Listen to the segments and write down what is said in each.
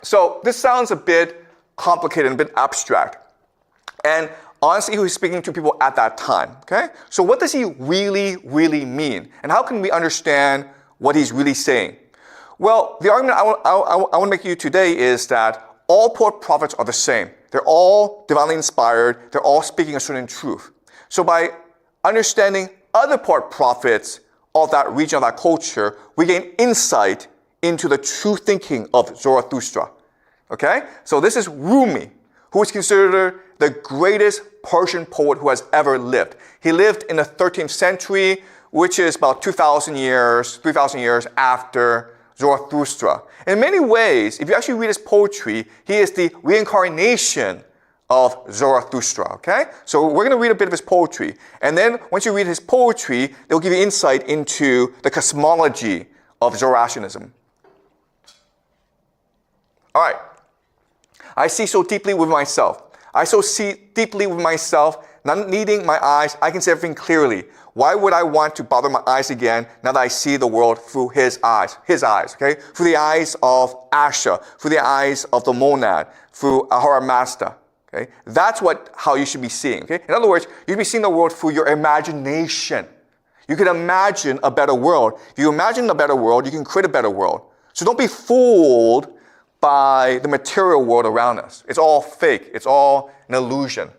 So this sounds a bit complicated and a bit abstract. And honestly, he was speaking to people at that time, okay? So what does he really, really mean? And how can we understand what he's really saying? Well, the argument I want to make to you today is that all prophets are the same. They're all divinely inspired. They're all speaking a certain truth. So by understanding other prophets of that region, of that culture, we gain insight into the true thinking of Zoroaster. Okay? So this is Rumi, who is considered the greatest Persian poet who has ever lived. He lived in the 13th century, which is about 3,000 years after Zoroaster. In many ways, if you actually read his poetry, he is the reincarnation of Zoroaster, okay? So we're going to read a bit of his poetry. And then once you read his poetry, it will give you insight into the cosmology of Zoroastrianism. All right. I see so deeply with myself. I so see deeply with myself, not needing my eyes, I can see everything clearly. Why would I want to bother my eyes again now that I see the world through his eyes, okay? Through the eyes of Asha, through the eyes of the monad, through Ahura Mazda, okay? That's how you should be seeing, okay? In other words, you should be seeing the world through your imagination. You can imagine a better world. If you imagine a better world, you can create a better world. So don't be fooled by the material world around us. It's all fake. It's all an illusion.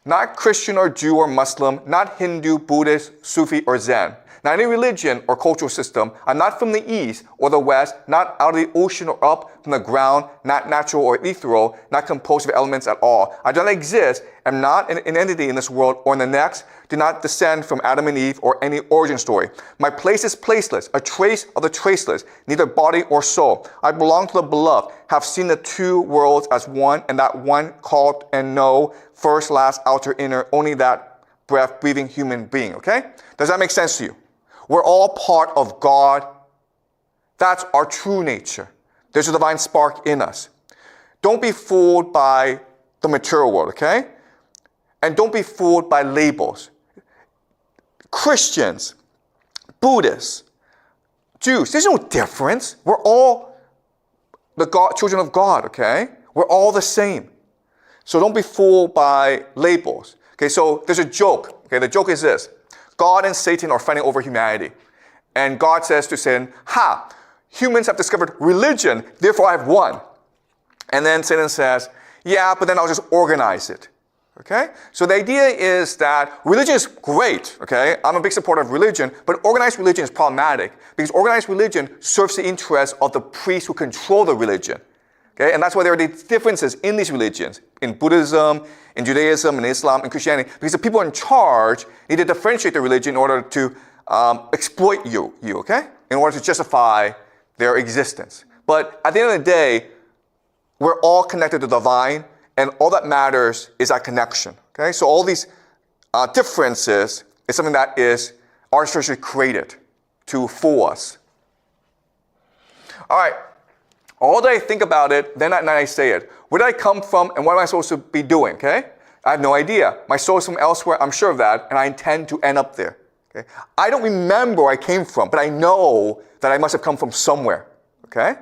Not Christian or Jew or Muslim, not Hindu, Buddhist, Sufi, or Zen. Not any religion or cultural system. I'm not from the East or the West, not out of the ocean or up from the ground, not natural or ethereal, not composed of elements at all. I do not exist, am not an entity in this world or in the next, do not descend from Adam and Eve or any origin story. My place is placeless, a trace of the traceless, neither body or soul. I belong to the beloved, have seen the two worlds as one, and that one called and know, first, last, outer, inner, only that breath, breathing human being, okay? Does that make sense to you? We're all part of God. That's our true nature. There's a divine spark in us. Don't be fooled by the material world, okay? And don't be fooled by labels. Christians, Buddhists, Jews, there's no difference. We're all the children of God, okay? We're all the same. So don't be fooled by labels. Okay, so there's a joke. Okay, the joke is this. God and Satan are fighting over humanity. And God says to Satan, ha, humans have discovered religion, therefore I have won. And then Satan says, yeah, but then I'll just organize it. Okay? So the idea is that religion is great, okay? I'm a big supporter of religion, but organized religion is problematic because organized religion serves the interests of the priests who control the religion. Okay? And that's why there are these differences in these religions, in Buddhism, in Judaism, in Islam, in Christianity, because the people in charge need to differentiate the religion in order to exploit you, okay? In order to justify their existence. But at the end of the day, we're all connected to the divine, and all that matters is that connection, okay? So all these differences is something that is artificially created to fool us. All right. All day I think about it, then at night I say it. Where did I come from and what am I supposed to be doing, okay? I have no idea. My soul is from elsewhere, I'm sure of that, and I intend to end up there. Okay? I don't remember where I came from, but I know that I must have come from somewhere, okay?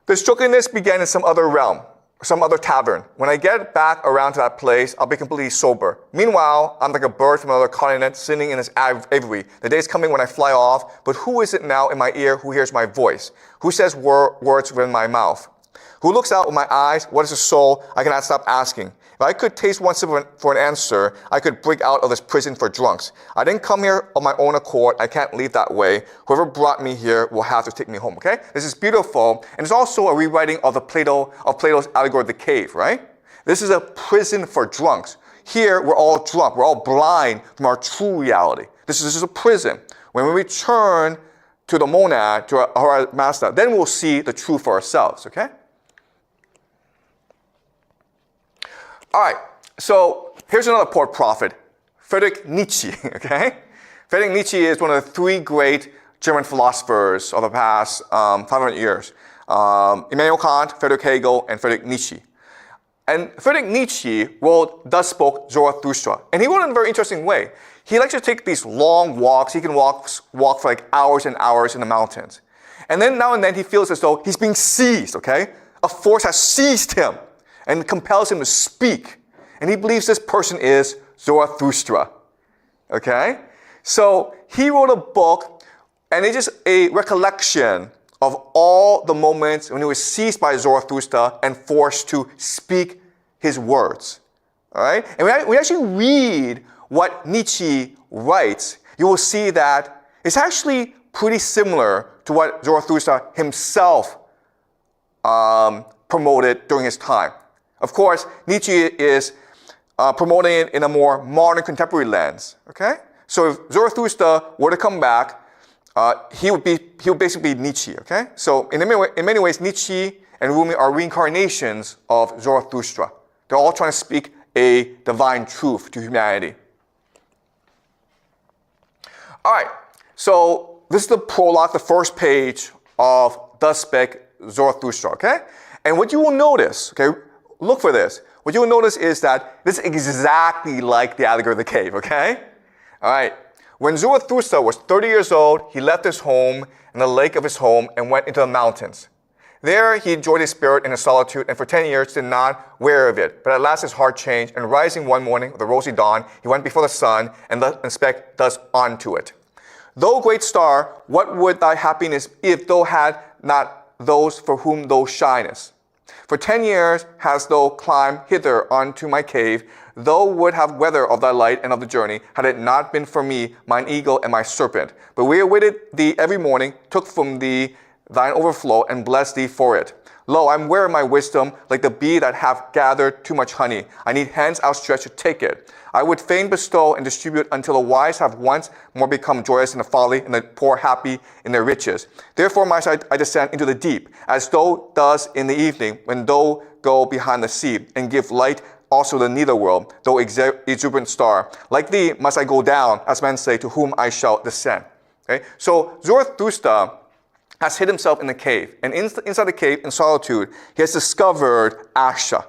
This drunkenness began in some other realm, some other tavern. When I get back around to that place, I'll be completely sober. Meanwhile, I'm like a bird from another continent sitting in its aviary. The day is coming when I fly off, but who is it now in my ear who hears my voice? Who says words within my mouth? Who looks out with my eyes? What is a soul? I cannot stop asking. If I could taste one sip for an answer, I could break out of this prison for drunks. I didn't come here of my own accord. I can't leave that way. Whoever brought me here will have to take me home, okay? This is beautiful, and it's also a rewriting of Plato's allegory of the cave, right? This is a prison for drunks. Here, we're all drunk. We're all blind from our true reality. This is a prison. When we return to the monad, to our master, then we'll see the truth for ourselves, okay? All right, so here's another poor prophet, Friedrich Nietzsche, okay? Friedrich Nietzsche is one of the three great German philosophers of the past 500 years. Immanuel Kant, Friedrich Hegel, and Friedrich Nietzsche. And Friedrich Nietzsche thus spoke Zoroaster. And he wrote in a very interesting way. He likes to take these long walks. He can walk for like hours and hours in the mountains. And then now and then he feels as though he's being seized, okay? A force has seized him and compels him to speak. And he believes this person is Zoroaster, okay? So he wrote a book, and it's just a recollection of all the moments when he was seized by Zoroaster and forced to speak his words, all right? And when we actually read what Nietzsche writes, you will see that it's actually pretty similar to what Zoroaster himself promoted during his time. Of course, Nietzsche is promoting it in a more modern contemporary lens, okay? So if Zoroaster were to come back, he would basically be Nietzsche, okay? So in many ways, Nietzsche and Rumi are reincarnations of Zoroaster. They're all trying to speak a divine truth to humanity. All right, so this is the prologue, the first page of Thus Spake Zoroaster, okay? And what you will notice, okay, look for this. What you will notice is that this is exactly like the allegory of the cave, okay? All right. When Zoroaster was 30 years old, he left his home and the lake of his home and went into the mountains. There he enjoyed his spirit in his solitude, and for 10 years did not wear of it. But at last his heart changed, and rising one morning with a rosy dawn, he went before the sun and spake thus unto it. Thou great star, what would thy happiness if thou had not those for whom thou shinest? For 10 years hast thou climbed hither unto my cave. Thou would have weather of thy light and of the journey, had it not been for me, mine eagle and my serpent. But we awaited thee every morning, took from thee thine overflow, and blessed thee for it. Lo, I am weary of my wisdom, like the bee that hath gathered too much honey. I need hands outstretched to take it. I would fain bestow and distribute until the wise have once more become joyous in the folly, and the poor happy in their riches. Therefore must I descend into the deep, as thou dost in the evening, when thou go behind the sea, and give light also the nether world, thou exuberant star. Like thee must I go down, as men say, to whom I shall descend. Okay? So Zoroaster has hid himself in the cave. And inside the cave, in solitude, he has discovered Asha.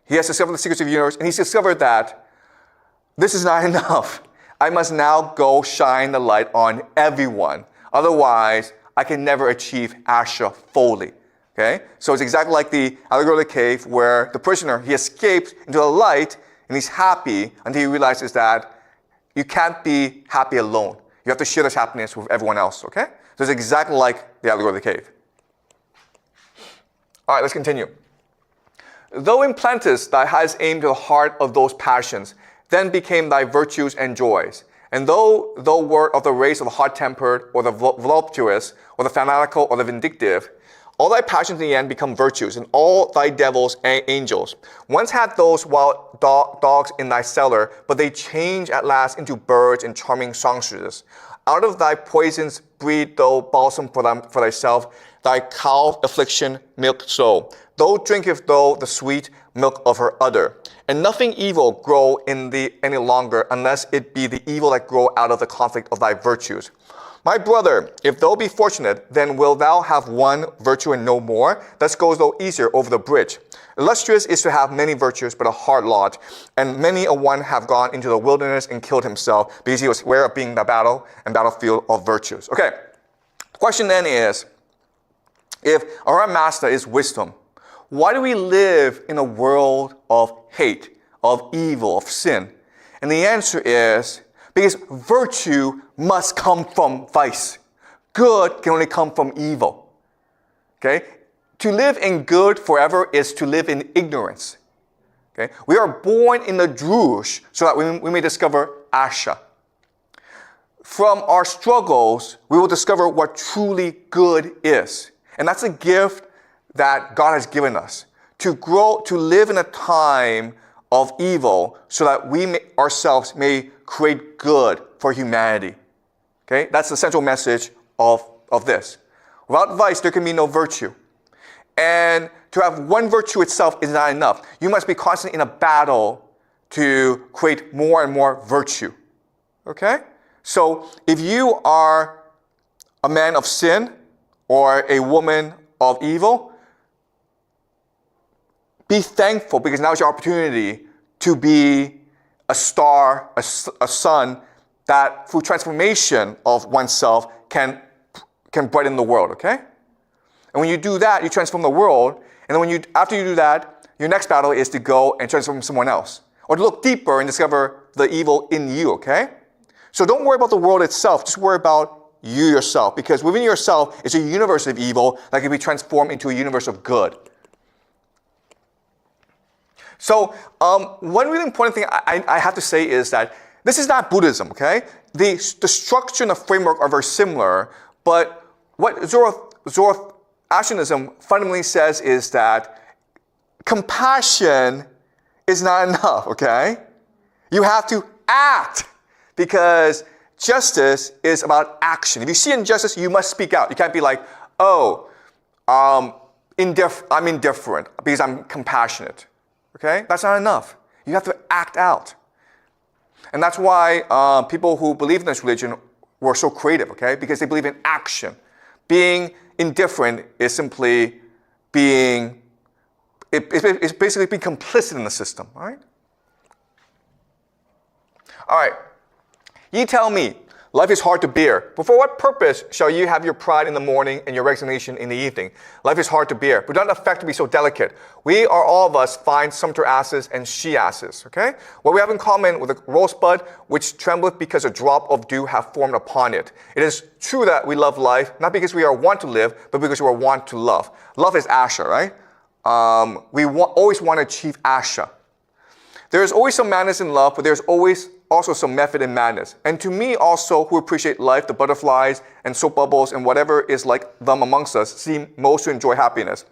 He has discovered the secrets of the universe, and he's discovered that this is not enough. I must now go shine the light on everyone. Otherwise, I can never achieve Asha fully. Okay? So it's exactly like the allegory of the cave, where the prisoner, he escapes into the light, and he's happy until he realizes that you can't be happy alone. You have to share this happiness with everyone else, okay? So it's exactly like the allegory of the cave. All right, let's continue. Though implantest thy highest aim to the heart of those passions, then became thy virtues and joys. And though thou wert of the race of the hot-tempered, or the voluptuous, or the fanatical, or the vindictive, all thy passions in the end become virtues, and all thy devils and angels. Once had those wild dogs in thy cellar, but they change at last into birds and charming songstresses. Out of thy poisons breed thou balsam for thyself, thy cow affliction milk so. Thou drinketh thou the sweet milk of her udder. And nothing evil grow in thee any longer, unless it be the evil that grow out of the conflict of thy virtues. My brother, if thou be fortunate, then wilt thou have one virtue and no more. Thus goes thou easier over the bridge. Illustrious is to have many virtues, but a hard lot. And many a one have gone into the wilderness and killed himself, because he was aware of being the battle and battlefield of virtues. Okay, the question then is, if our master is wisdom, why do we live in a world of hate, of evil, of sin? And the answer is, because virtue must come from vice. Good can only come from evil. Okay? To live in good forever is to live in ignorance. Okay? We are born in the drush so that we may discover Asha. From our struggles, we will discover what truly good is. And that's a gift that God has given us. To grow, to live in a time of evil so that we ourselves may create good for humanity. Okay? That's the central message of this. Without vice, there can be no virtue. And to have one virtue itself is not enough. You must be constantly in a battle to create more and more virtue. Okay? So if you are a man of sin or a woman of evil, be thankful, because now is your opportunity to be a star, a sun that through transformation of oneself can brighten the world, okay? And when you do that, you transform the world. And then after you do that, your next battle is to go and transform someone else. Or to look deeper and discover the evil in you, okay? So don't worry about the world itself. Just worry about you yourself. Because within yourself is a universe of evil that can be transformed into a universe of good. So one really important thing I have to say is that this is not Buddhism, okay? The structure and the framework are very similar, but what Zoroastrianism fundamentally says is that compassion is not enough, okay? You have to act, because justice is about action. If you see injustice, you must speak out. You can't be like, oh, I'm indifferent because I'm compassionate. Okay? That's not enough. You have to act out. And that's why people who believe in this religion were so creative, okay? Because they believe in action. Being indifferent is simply it's basically being complicit in the system, all right? All right. Ye tell me, life is hard to bear, but for what purpose shall you have your pride in the morning and your resignation in the evening? Life is hard to bear, but don't affect to be so delicate. We are all of us fine sumpter asses and she-asses, okay? What we have in common with a rosebud, which trembleth because a drop of dew hath formed upon it. It is true that we love life, not because we are wont to live, but because we are wont to love. Love is asha, right? We always want to achieve asha. There is always some madness in love, but there's always also some method in madness. And to me also, who appreciate life, the butterflies and soap bubbles and whatever is like them amongst us, seem most to enjoy happiness.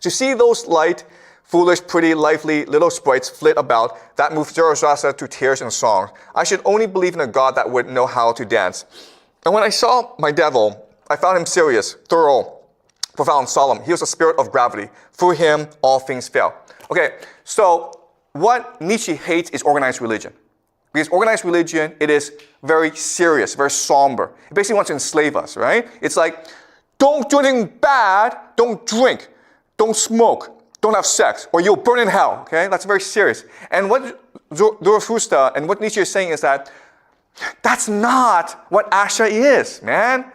To see those light, foolish, pretty, lively little sprites flit about, that moves Zoroaster to tears and songs. I should only believe in a God that would know how to dance. And when I saw my devil, I found him serious, thorough, profound, solemn. He was a spirit of gravity. Through him, all things fail. Okay, so what Nietzsche hates is organized religion. Because organized religion, it is very serious, very somber. It basically wants to enslave us, right? It's like, don't do anything bad, don't drink, don't smoke, don't have sex, or you'll burn in hell, okay? That's very serious. And what Zoroaster and what Nietzsche is saying is that that's not what Asha is, man.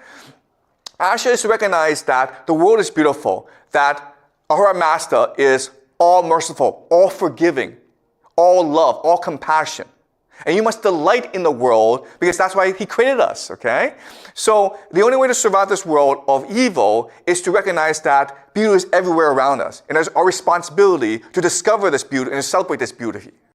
Asha is to recognize that the world is beautiful, that our master is all merciful, all forgiving, all love, all compassion. And you must delight in the world because that's why he created us, okay? So the only way to survive this world of evil is to recognize that beauty is everywhere around us. And it's our responsibility to discover this beauty and to celebrate this beauty.